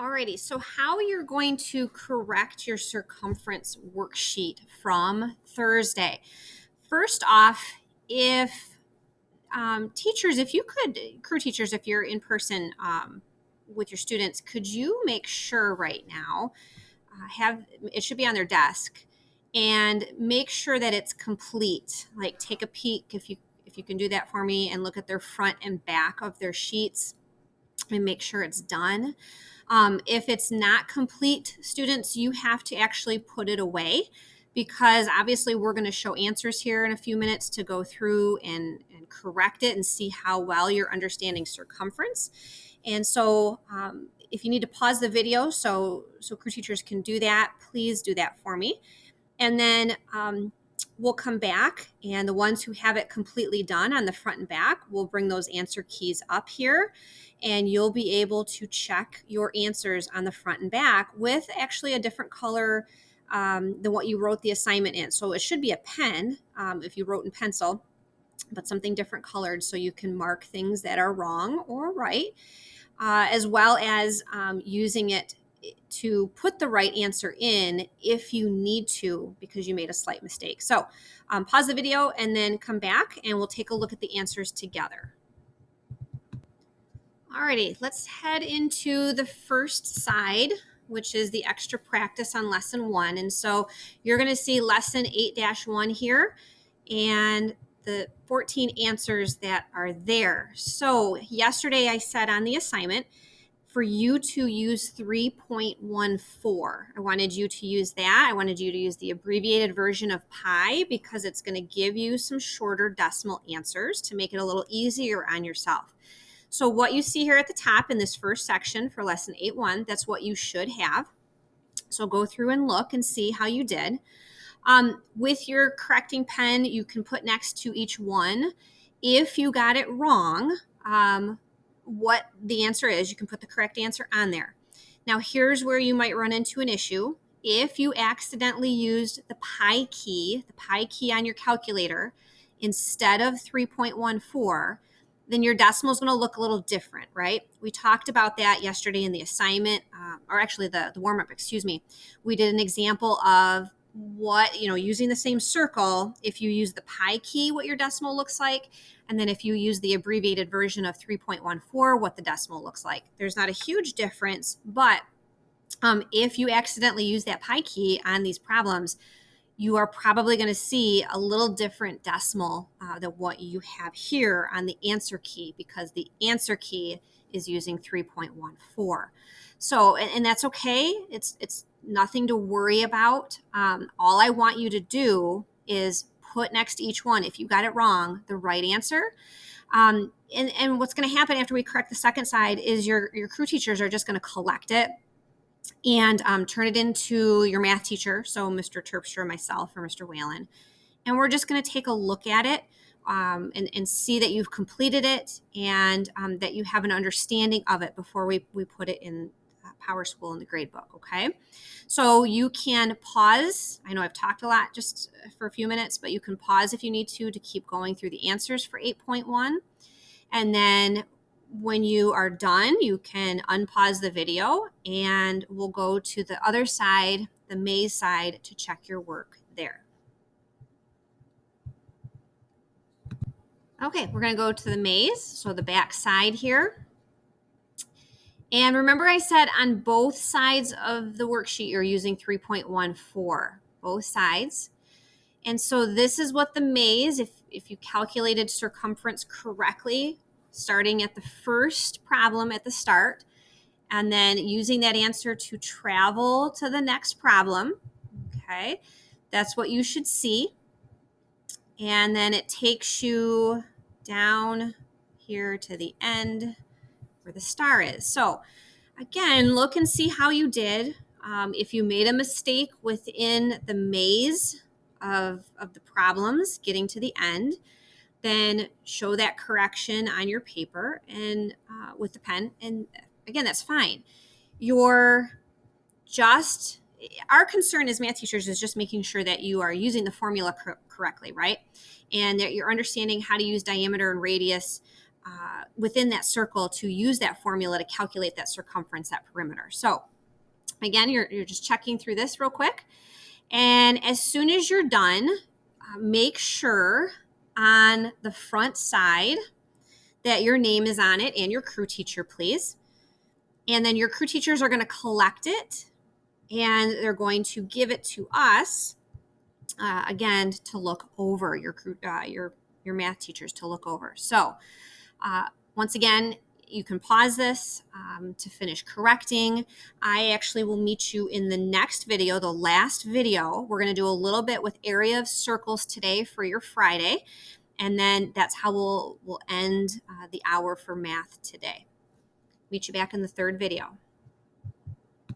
Alrighty, so how you're going to correct your circumference worksheet from Thursday. First off, if teachers, if you could, crew teachers, if you're in person with your students, could you make sure right now, have it should be on their desk, and make sure that it's complete. Like take a peek if you can do that for me and look at their front and back of their sheets and make sure it's done. If it's not complete, students, you have to actually put it away because obviously we're going to show answers here in a few minutes to go through and correct it and see how well you're understanding circumference. And so if you need to pause the video so crew teachers can do that, please do that for me. And then we'll come back, and the ones who have it completely done on the front and back, we'll bring those answer keys up here, and you'll be able to check your answers on the front and back with actually a different color than what you wrote the assignment in. So it should be a pen if you wrote in pencil, but something different colored so you can mark things that are wrong or right, as well as using it to put the right answer in if you need to because you made a slight mistake. So pause the video and then come back and we'll take a look at the answers together. Alrighty, let's head into the first side, which is the extra practice on lesson 1. And so you're going to see lesson 8-1 here and the 14 answers that are there. So yesterday I said on the assignment for you to use 3.14. I wanted you to use that. I wanted you to use the abbreviated version of pi because it's going to give you some shorter decimal answers to make it a little easier on yourself. So what you see here at the top in this first section for lesson 8-1, that's what you should have. So go through and look and see how you did. With your correcting pen, you can put next to each one. If you got it wrong, what the answer is, you can put the correct answer on there. Now, here's where you might run into an issue. If you accidentally used the pi key on your calculator, instead of 3.14, then your decimal is going to look a little different, right? We talked about that yesterday in the assignment, or actually the warm-up, excuse me. We did an example of what, using the same circle, if you use the pi key, what your decimal looks like, and then if you use the abbreviated version of 3.14, what the decimal looks like. There's not a huge difference, but if you accidentally use that pi key on these problems, you are probably going to see a little different decimal than what you have here on the answer key because the answer key is using 3.14. So, and that's okay. It's nothing to worry about. All I want you to do is put next to each one, if you got it wrong, the right answer. And what's going to happen after we correct the second side is your crew teachers are just going to collect it and turn it into your math teacher, so Mr. Terpstra, myself, or Mr. Whalen. And we're just going to take a look at it and see that you've completed it and that you have an understanding of it before we put it in Power School in the grade book, okay? So you can pause. I know I've talked a lot just for a few minutes, but you can pause if you need to keep going through the answers for 8.1. And then when you are done, you can unpause the video and we'll go to the other side, the maze side, to check your work there. Okay, we're going to go to the maze, so the back side here. And remember I said on both sides of the worksheet you're using 3.14, both sides. And so this is what the maze, if you calculated circumference correctly, starting at the first problem at the start, and then using that answer to travel to the next problem, okay, that's what you should see. And then it takes you down here to the end where the star is. So again, look and see how you did. If you made a mistake within the maze of the problems getting to the end, then show that correction on your paper and with the pen. And again, that's fine. Our concern as math teachers is just making sure that you are using the formula correctly, right? And that you're understanding how to use diameter and radius within that circle to use that formula to calculate that circumference, that perimeter. So again, you're just checking through this real quick. And as soon as you're done, make sure on the front side that your name is on it and your crew teacher, please. And then your crew teachers are going to collect it and they're going to give it to us, again, to look over, your math teachers to look over. So once again, you can pause this to finish correcting. I actually will meet you in the next video, the last video. We're going to do a little bit with area of circles today for your Friday. And then that's how we'll end the hour for math today. Meet you back in the third video.